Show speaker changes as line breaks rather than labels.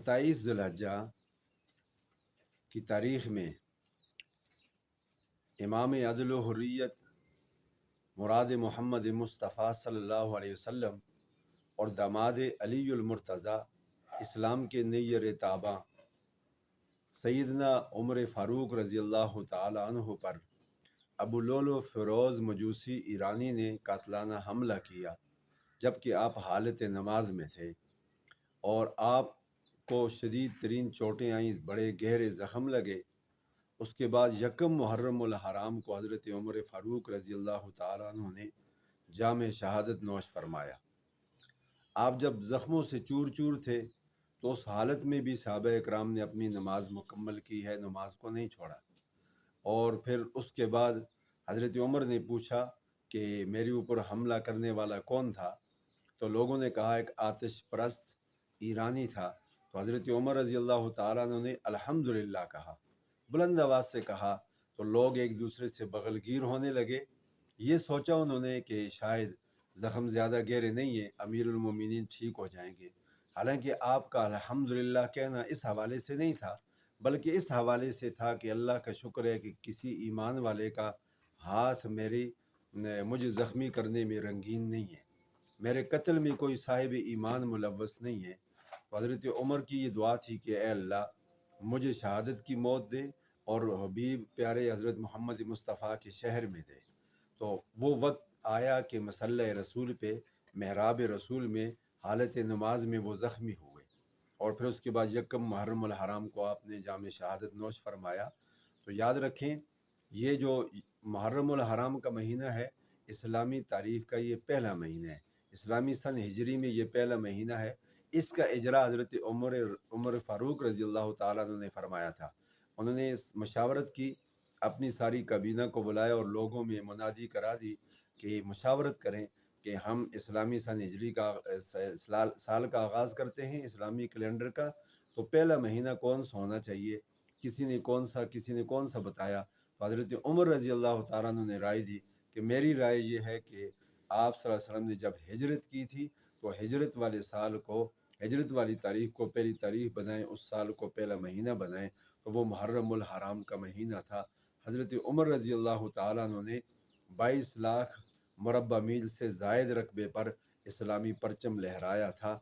27 ذوالحجہ کی تاریخ میں امام عدل و حریت مراد محمد مصطفیٰ صلی اللہ علیہ وسلم اور داماد علی المرتضیٰ اسلام کے نیر تاباں سیدنا عمر فاروق رضی اللہ تعالی عنہ پر ابو لولو فیروز مجوسی ایرانی نے قاتلانہ حملہ کیا جبکہ آپ حالت نماز میں تھے اور آپ کو شدید ترین چوٹیں آئیں، بڑے گہرے زخم لگے۔ اس کے بعد یکم محرم الحرام کو حضرت عمر فاروق رضی اللہ تعالیٰ عنہ نے جام شہادت نوش فرمایا۔ آپ جب زخموں سے چور چور تھے تو اس حالت میں بھی صحابہ اکرام نے اپنی نماز مکمل کی ہے، نماز کو نہیں چھوڑا۔ اور پھر اس کے بعد حضرت عمر نے پوچھا کہ میرے اوپر حملہ کرنے والا کون تھا، تو لوگوں نے کہا ایک آتش پرست ایرانی تھا۔ تو حضرت عمر رضی اللہ تعالیٰ عنہ نے الحمدللہ کہا، بلند آواز سے کہا، تو لوگ ایک دوسرے سے بغل گیر ہونے لگے۔ یہ سوچا انہوں نے کہ شاید زخم زیادہ گہرے نہیں ہیں، امیر المومنین ٹھیک ہو جائیں گے۔ حالانکہ آپ کا الحمدللہ کہنا اس حوالے سے نہیں تھا، بلکہ اس حوالے سے تھا کہ اللہ کا شکر ہے کہ کسی ایمان والے کا ہاتھ مجھے زخمی کرنے میں رنگین نہیں ہے، میرے قتل میں کوئی صاحب ایمان ملوث نہیں ہے۔ تو حضرت عمر کی یہ دعا تھی کہ اے اللہ مجھے شہادت کی موت دے اور حبیب پیارے حضرت محمد مصطفیٰ کے شہر میں دے۔ تو وہ وقت آیا کہ مصلی رسول پہ محراب رسول میں حالت نماز میں وہ زخمی ہوئے، اور پھر اس کے بعد یکم محرم الحرام کو آپ نے جام شہادت نوش فرمایا۔ تو یاد رکھیں یہ جو محرم الحرام کا مہینہ ہے، اسلامی تاریخ کا یہ پہلا مہینہ ہے، اسلامی سن ہجری میں یہ پہلا مہینہ ہے۔ اس کا اجرا حضرت عمر فاروق رضی اللہ تعالیٰ عنہ نے فرمایا تھا۔ انہوں نے مشاورت کی، اپنی ساری کابینہ کو بلایا اور لوگوں میں منادی کرا دی کہ مشاورت کریں کہ ہم اسلامی سن ہجری کا سال کا آغاز کرتے ہیں، اسلامی کیلنڈر کا، تو پہلا مہینہ کون سا ہونا چاہیے۔ کسی نے کون سا بتایا، تو حضرت عمر رضی اللہ تعالیٰ عنہ نے رائے دی کہ میری رائے یہ ہے کہ آپ صلی اللہ علیہ وسلم نے جب ہجرت کی تھی تو ہجرت والے سال کو، ہجرت والی تاریخ کو پہلی تاریخ بنائیں، اس سال کو پہلا مہینہ بنائیں، تو وہ محرم الحرام کا مہینہ تھا۔ حضرت عمر رضی اللہ تعالیٰ عنہ نے 22 لاکھ مربع میل سے زائد رقبے پر اسلامی پرچم لہرایا تھا۔